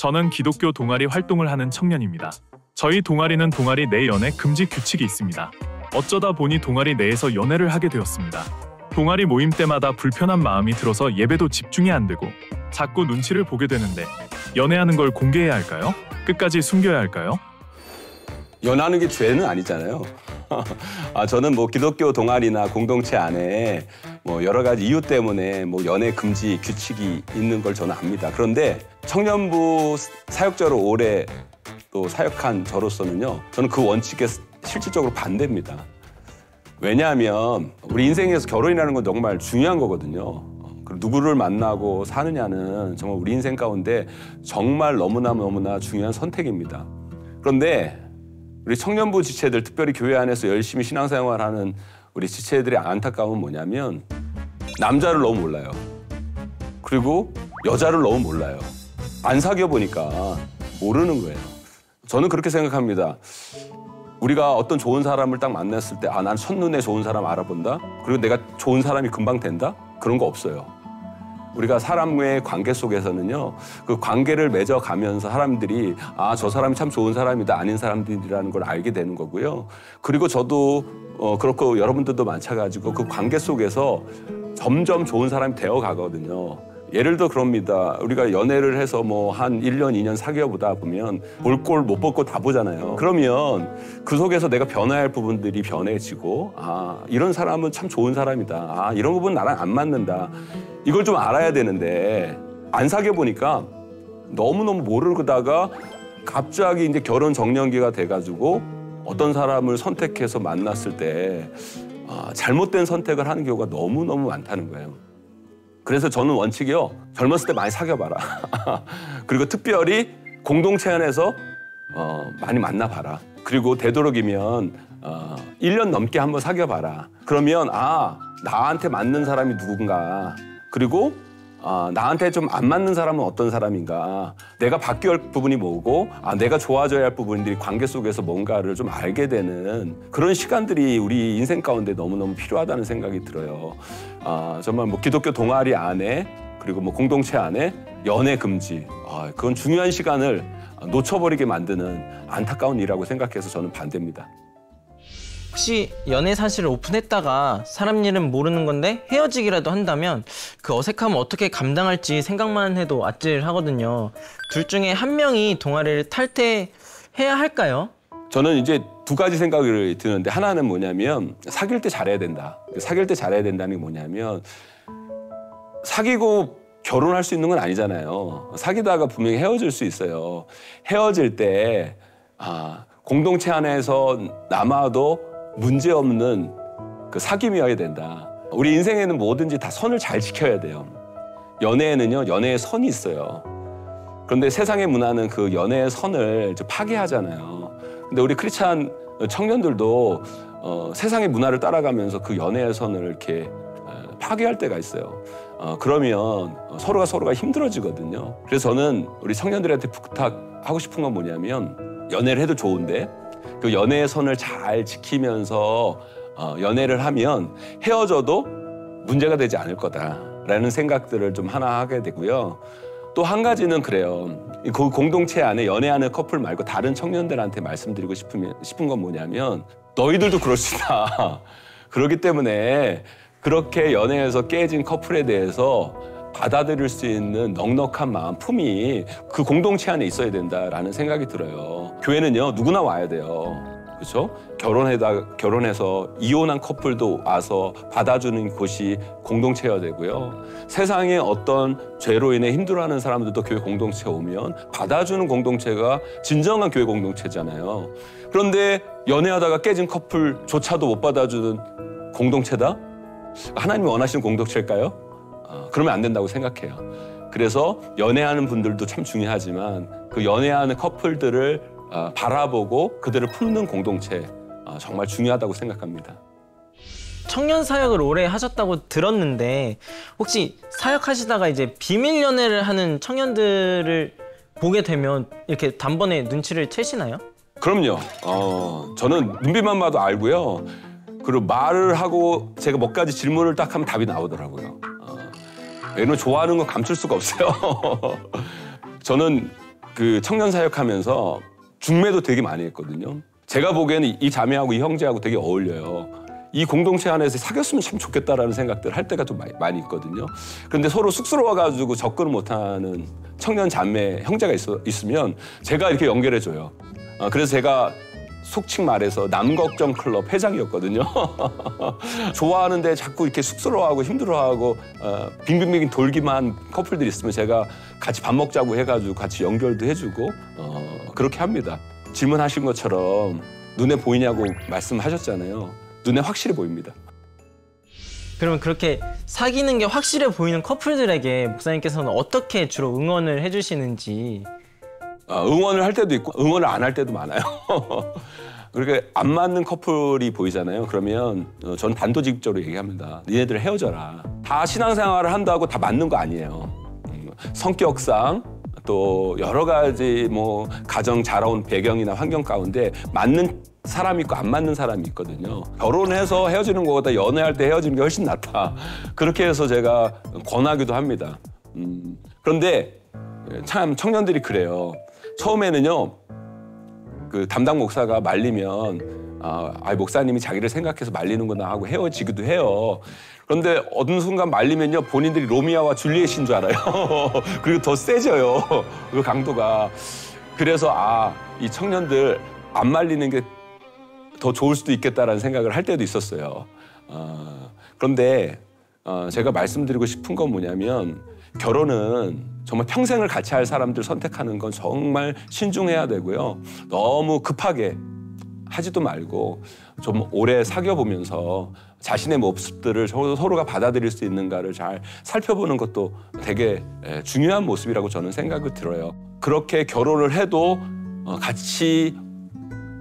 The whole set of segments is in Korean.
저는 기독교 동아리 활동을 하는 청년입니다. 저희 동아리는 동아리 내 연애 금지 규칙이 있습니다. 어쩌다 보니 동아리 내에서 연애를 하게 되었습니다. 동아리 모임 때마다 불편한 마음이 들어서 예배도 집중이 안 되고 자꾸 눈치를 보게 되는데 연애하는 걸 공개해야 할까요? 끝까지 숨겨야 할까요? 연하는 게 죄는 아니잖아요. 저는 뭐 기독교 동아리나 공동체 안에 뭐 여러 가지 이유 때문에 뭐 연애 금지 규칙이 있는 걸 저는 압니다. 그런데 청년부 사역자로 오래 또 사역한 저로서는요, 저는 그 원칙에 실질적으로 반대입니다. 왜냐하면 우리 인생에서 결혼이라는 건 정말 중요한 거거든요. 그리고 누구를 만나고 사느냐는 정말 우리 인생 가운데 정말 너무나 중요한 선택입니다. 그런데 우리 청년부 지체들, 특별히 교회 안에서 열심히 신앙생활하는 우리 지체들의 안타까움은 뭐냐면 남자를 너무 몰라요. 그리고 여자를 너무 몰라요. 안 사귀어 보니까 모르는 거예요. 저는 그렇게 생각합니다. 우리가 어떤 좋은 사람을 딱 만났을 때 난 첫눈에 좋은 사람 알아본다? 그리고 내가 좋은 사람이 금방 된다? 그런 거 없어요. 우리가 사람과의 관계 속에서는요, 그 관계를 맺어가면서 사람들이 저 사람이 참 좋은 사람이다, 아닌 사람들이라는 걸 알게 되는 거고요. 그리고 저도 그렇고 여러분들도 마찬가지고 그 관계 속에서 점점 좋은 사람이 되어 가거든요. 예를 들어 그럽니다. 우리가 연애를 해서 뭐 한 1년, 2년 사귀어 보다 보면 볼 꼴 못 볼 꼴 다 보잖아요. 그러면 그 속에서 내가 변화해야 할 부분들이 변해지고 이런 사람은 참 좋은 사람이다. 이런 부분 나랑 안 맞는다. 이걸 좀 알아야 되는데 안 사귀어 보니까 너무너무 모르다가 갑자기 이제 결혼 정년기가 돼가지고 어떤 사람을 선택해서 만났을 때 잘못된 선택을 하는 경우가 너무너무 많다는 거예요. 그래서 저는 원칙이요, 젊었을 때 많이 사귀어봐라. 그리고 특별히 공동체 안에서 많이 만나봐라. 그리고 되도록이면 1년 넘게 한번 사귀어봐라. 그러면 나한테 맞는 사람이 누군가, 그리고 나한테 좀 안 맞는 사람은 어떤 사람인가, 내가 바뀌어야 할 부분이 뭐고 내가 좋아져야 할 부분들이 관계 속에서 뭔가를 좀 알게 되는 그런 시간들이 우리 인생 가운데 너무너무 필요하다는 생각이 들어요. 정말 뭐 기독교 동아리 안에 그리고 뭐 공동체 안에 연애 금지, 그건 중요한 시간을 놓쳐버리게 만드는 안타까운 일이라고 생각해서 저는 반대입니다. 혹시 연애 사실을 오픈했다가 사람 일은 모르는 건데 헤어지기라도 한다면 그 어색함을 어떻게 감당할지 생각만 해도 아찔하거든요. 둘 중에 한 명이 동아리를 탈퇴해야 할까요? 저는 이제 두 가지 생각이 드는데, 하나는 뭐냐면 사귈 때 잘해야 된다. 사귈 때 잘해야 된다는 게 뭐냐면, 사귀고 결혼할 수 있는 건 아니잖아요. 사귀다가 분명히 헤어질 수 있어요. 헤어질 때 공동체 안에서 남아도 문제없는 그 사귐이어야 된다. 우리 인생에는 뭐든지 다 선을 잘 지켜야 돼요. 연애에는요, 연애의 선이 있어요. 그런데 세상의 문화는 그 연애의 선을 파괴하잖아요. 근데 우리 크리스찬 청년들도 세상의 문화를 따라가면서 그 연애의 선을 이렇게 파괴할 때가 있어요. 그러면 서로가 힘들어지거든요. 그래서 저는 우리 청년들한테 부탁하고 싶은 건 뭐냐면, 연애를 해도 좋은데 그 연애의 선을 잘 지키면서 연애를 하면 헤어져도 문제가 되지 않을 거다라는 생각들을 좀 하나 하게 되고요. 또 한 가지는 그래요. 그 공동체 안에 연애하는 커플 말고 다른 청년들한테 말씀드리고 싶은 건 뭐냐면, 너희들도 그럴 수 있다. 그렇기 때문에 그렇게 연애에서 깨진 커플에 대해서 받아들일 수 있는 넉넉한 마음, 품이 그 공동체 안에 있어야 된다라는 생각이 들어요. 교회는요, 누구나 와야 돼요. 그렇죠? 결혼해서 이혼한 커플도 와서 받아주는 곳이 공동체여야 되고요. 세상에 어떤 죄로 인해 힘들어하는 사람들도 교회 공동체에 오면 받아주는 공동체가 진정한 교회 공동체잖아요. 그런데 연애하다가 깨진 커플조차도 못 받아주는 공동체다? 하나님이 원하시는 공동체일까요? 그러면 안 된다고 생각해요. 그래서 연애하는 분들도 참 중요하지만 그 연애하는 커플들을 바라보고 그들을 품는 공동체, 정말 중요하다고 생각합니다. 청년 사역을 오래 하셨다고 들었는데, 혹시 사역하시다가 이제 비밀 연애를 하는 청년들을 보게 되면 이렇게 단번에 눈치를 채시나요? 그럼요. 저는 눈빛만 봐도 알고요. 그리고 말을 하고 제가 몇 가지 질문을 딱 하면 답이 나오더라고요. 왜냐면 좋아하는 건 감출 수가 없어요. 저는 그 청년 사역하면서 중매도 되게 많이 했거든요. 제가 보기에는 이 자매하고 이 형제하고 되게 어울려요. 이 공동체 안에서 사귀었으면 참 좋겠다라는 생각들 할 때가 좀 많이 있거든요. 그런데 서로 쑥스러워가지고 접근을 못하는 청년 자매 형제가 있으면 제가 이렇게 연결해줘요. 그래서 제가 속칭 말해서 남걱정 클럽 회장이었거든요. 좋아하는데 자꾸 이렇게 쑥스러워하고 힘들어하고 빙빙빙 돌기만 한 커플들이 있으면 제가 같이 밥 먹자고 해가지고 같이 연결도 해주고 그렇게 합니다. 질문하신 것처럼 눈에 보이냐고 말씀하셨잖아요. 눈에 확실히 보입니다. 그러면 그렇게 사귀는 게 확실해 보이는 커플들에게 목사님께서는 어떻게 주로 응원을 해주시는지. 응원을 할 때도 있고 응원을 안 할 때도 많아요. 그렇게 안 맞는 커플이 보이잖아요. 그러면 저는 단도직입적으로 얘기합니다. 니네들 헤어져라. 다 신앙생활을 한다고 다 맞는 거 아니에요. 성격상 또 여러 가지 뭐 가정 자라온 배경이나 환경 가운데 맞는 사람이 있고 안 맞는 사람이 있거든요. 결혼해서 헤어지는 것보다 연애할 때 헤어지는 게 훨씬 낫다. 그렇게 해서 제가 권하기도 합니다. 그런데 참 청년들이 그래요. 처음에는요. 그 담당 목사가 말리면 목사님이 자기를 생각해서 말리는구나 하고 헤어지기도 해요. 그런데 어느 순간 말리면요. 본인들이 로미오와 줄리엣인 줄 알아요. 그리고 더 세져요. 그 강도가. 그래서 이 청년들 안 말리는 게 더 좋을 수도 있겠다라는 생각을 할 때도 있었어요. 그런데 제가 말씀드리고 싶은 건 뭐냐면 결혼은 정말 평생을 같이 할 사람들 선택하는 건 정말 신중해야 되고요. 너무 급하게 하지도 말고 좀 오래 사귀어보면서 자신의 모습들을 서로가 받아들일 수 있는가를 잘 살펴보는 것도 되게 중요한 모습이라고 저는 생각이 들어요. 그렇게 결혼을 해도 같이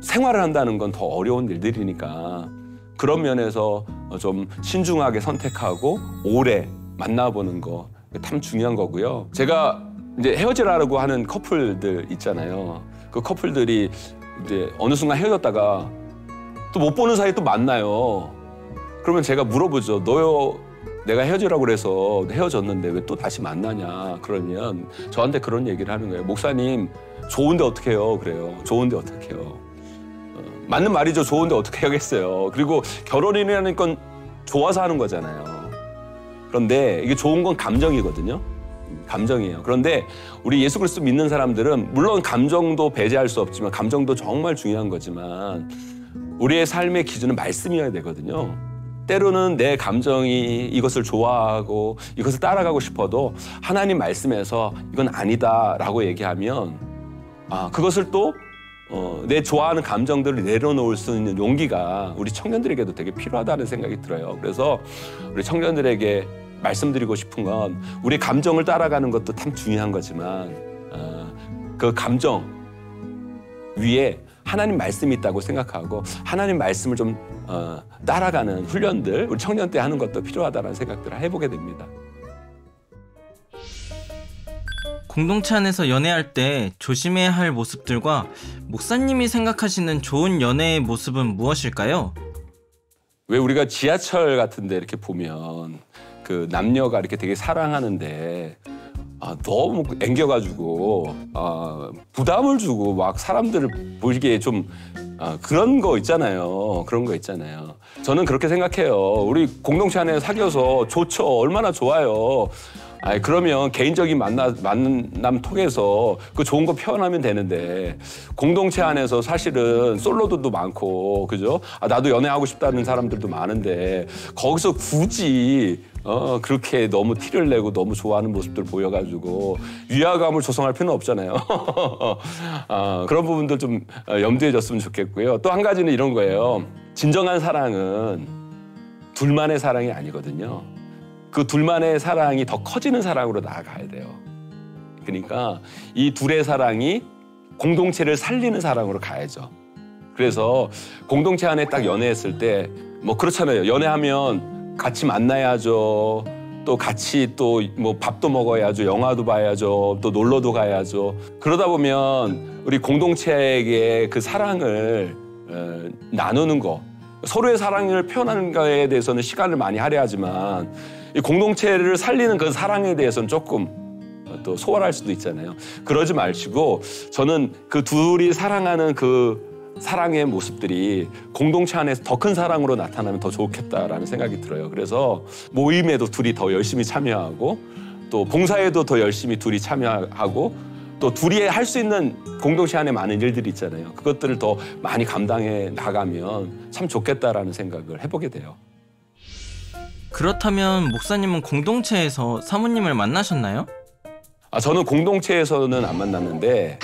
생활을 한다는 건 더 어려운 일들이니까 그런 면에서 좀 신중하게 선택하고 오래 만나보는 거 참 중요한 거고요. 제가 이제 헤어지라고 하는 커플들 있잖아요. 그 커플들이 이제 어느 순간 헤어졌다가 또 못 보는 사이에 또 만나요. 그러면 제가 물어보죠. 너요, 내가 헤어지라고 그래서 헤어졌는데 왜 또 다시 만나냐. 그러면 저한테 그런 얘기를 하는 거예요. 목사님, 좋은데 어떻게 해요? 그래요. 좋은데 어떻게 해요? 맞는 말이죠. 좋은데 어떻게 하겠어요. 그리고 결혼이라는 건 좋아서 하는 거잖아요. 그런데 이게 좋은 건 감정이거든요. 감정이에요. 그런데 우리 예수 그리스도 믿는 사람들은 물론 감정도 배제할 수 없지만 감정도 정말 중요한 거지만 우리의 삶의 기준은 말씀이어야 되거든요. 때로는 내 감정이 이것을 좋아하고 이것을 따라가고 싶어도 하나님 말씀에서 이건 아니다라고 얘기하면 그것을 또 내 좋아하는 감정들을 내려놓을 수 있는 용기가 우리 청년들에게도 되게 필요하다는 생각이 들어요. 그래서 우리 청년들에게 말씀드리고 싶은 건 우리 감정을 따라가는 것도 참 중요한 거지만 그 감정 위에 하나님 말씀이 있다고 생각하고 하나님 말씀을 좀 따라가는 훈련들 우리 청년 때 하는 것도 필요하다는 생각들을 해보게 됩니다. 공동체 안에서 연애할 때 조심해야 할 모습들과 목사님이 생각하시는 좋은 연애의 모습은 무엇일까요? 왜 우리가 지하철 같은 데 이렇게 보면 그 남녀가 이렇게 되게 사랑하는데 너무 앵겨가지고 부담을 주고 막 사람들을 보이게 좀 그런 거 있잖아요. 그런 거 있잖아요. 저는 그렇게 생각해요. 우리 공동체 안에 사귀어서 좋죠. 얼마나 좋아요. 그러면 개인적인 만남 통해서 그 좋은 거 표현하면 되는데 공동체 안에서 사실은 솔로들도 많고 그죠? 나도 연애하고 싶다는 사람들도 많은데 거기서 굳이 그렇게 너무 티를 내고 너무 좋아하는 모습들 보여가지고 위화감을 조성할 필요는 없잖아요. 그런 부분들 좀 염두에 뒀으면 좋겠고요. 또 한 가지는 이런 거예요. 진정한 사랑은 둘만의 사랑이 아니거든요. 그 둘만의 사랑이 더 커지는 사랑으로 나아가야 돼요. 그러니까 이 둘의 사랑이 공동체를 살리는 사랑으로 가야죠. 그래서 공동체 안에 딱 연애했을 때 뭐 그렇잖아요. 연애하면 같이 만나야죠. 또 같이 또 뭐 밥도 먹어야죠. 영화도 봐야죠. 또 놀러도 가야죠. 그러다 보면 우리 공동체에게 그 사랑을 나누는 거, 서로의 사랑을 표현하는 거에 대해서는 시간을 많이 할애하지만 이 공동체를 살리는 그 사랑에 대해서는 조금 또 소홀할 수도 있잖아요. 그러지 마시고 저는 그 둘이 사랑하는 그 사랑의 모습들이 공동체 안에서 더 큰 사랑으로 나타나면 더 좋겠다라는 생각이 들어요. 그래서 모임에도 둘이 더 열심히 참여하고 또 봉사에도 더 열심히 둘이 참여하고 또 둘이 할 수 있는 공동체 안에 많은 일들이 있잖아요. 그것들을 더 많이 감당해 나가면 참 좋겠다라는 생각을 해보게 돼요. 그렇다면 목사님은 공동체에서 사모님을 만나셨나요? 저는 공동체에서는 안 만났는데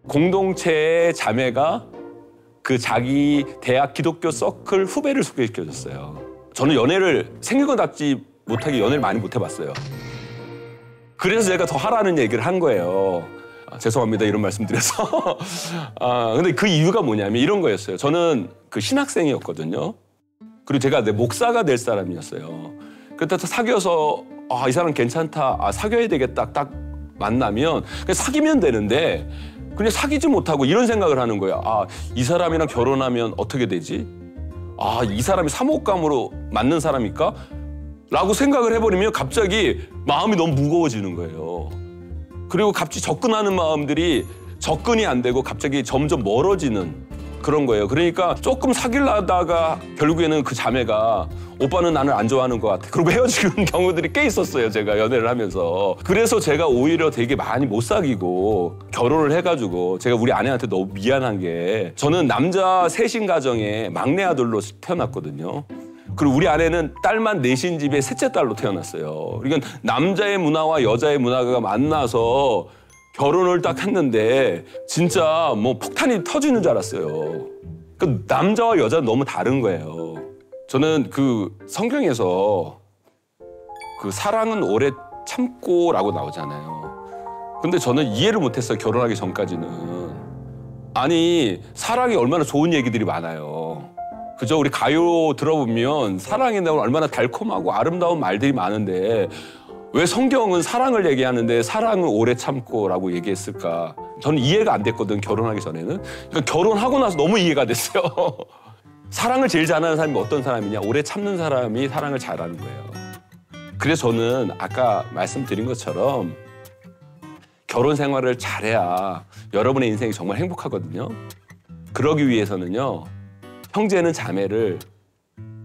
공동체의 자매가 그 자기 대학 기독교 서클 후배를 소개시켜줬어요. 저는 연애를 생기고답지 못하게 연애를 많이 못 해봤어요. 그래서 제가 더 하라는 얘기를 한 거예요. 죄송합니다 이런 말씀 드려서. 근데 그 이유가 뭐냐면 이런 거였어요. 저는 그 신학생이었거든요. 그리고 제가 내 목사가 될 사람이었어요. 그때 사귀어서 이 사람 괜찮다, 사귀어야 되겠다 딱 만나면 그냥 사귀면 되는데 그냥 사귀지 못하고 이런 생각을 하는 거야. 이 사람이랑 결혼하면 어떻게 되지? 이 사람이 사목감으로 맞는 사람일까? 라고 생각을 해버리면 갑자기 마음이 너무 무거워지는 거예요. 그리고 갑자기 접근하는 마음들이 접근이 안 되고 갑자기 점점 멀어지는 그런 거예요. 그러니까 조금 사귀려다가 결국에는 그 자매가 오빠는 나를 안 좋아하는 것 같아. 그리고 헤어지는 경우들이 꽤 있었어요. 제가 연애를 하면서. 그래서 제가 오히려 되게 많이 못 사귀고 결혼을 해가지고 제가 우리 아내한테 너무 미안한 게 저는 남자 셋인 가정에 막내 아들로 태어났거든요. 그리고 우리 아내는 딸만 넷인 집에 셋째 딸로 태어났어요. 그러니까 남자의 문화와 여자의 문화가 만나서 결혼을 딱 했는데 진짜 뭐 폭탄이 터지는 줄 알았어요. 그 남자와 여자는 너무 다른 거예요. 저는 그 성경에서 그 사랑은 오래 참고라고 나오잖아요. 근데 저는 이해를 못했어요. 결혼하기 전까지는. 아니 사랑이 얼마나 좋은 얘기들이 많아요. 그죠? 우리 가요 들어보면 사랑에 대한 얼마나 달콤하고 아름다운 말들이 많은데 왜 성경은 사랑을 얘기하는데 사랑은 오래 참고라고 얘기했을까? 저는 이해가 안 됐거든, 결혼하기 전에는. 그러니까 결혼하고 나서 너무 이해가 됐어요. 사랑을 제일 잘하는 사람이 어떤 사람이냐? 오래 참는 사람이 사랑을 잘하는 거예요. 그래서 저는 아까 말씀드린 것처럼 결혼 생활을 잘해야 여러분의 인생이 정말 행복하거든요. 그러기 위해서는요. 형제는 자매를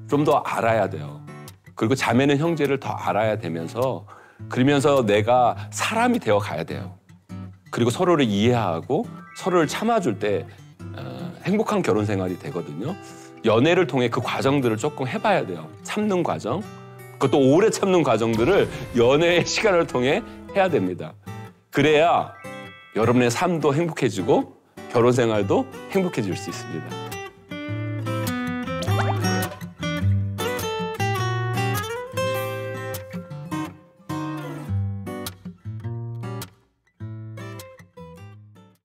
좀 더 알아야 돼요. 그리고 자매는 형제를 더 알아야 되면서 그러면서 내가 사람이 되어 가야 돼요. 그리고 서로를 이해하고 서로를 참아줄 때 행복한 결혼 생활이 되거든요. 연애를 통해 그 과정들을 조금 해봐야 돼요. 참는 과정. 그것도 오래 참는 과정들을 연애의 시간을 통해 해야 됩니다. 그래야 여러분의 삶도 행복해지고 결혼 생활도 행복해질 수 있습니다.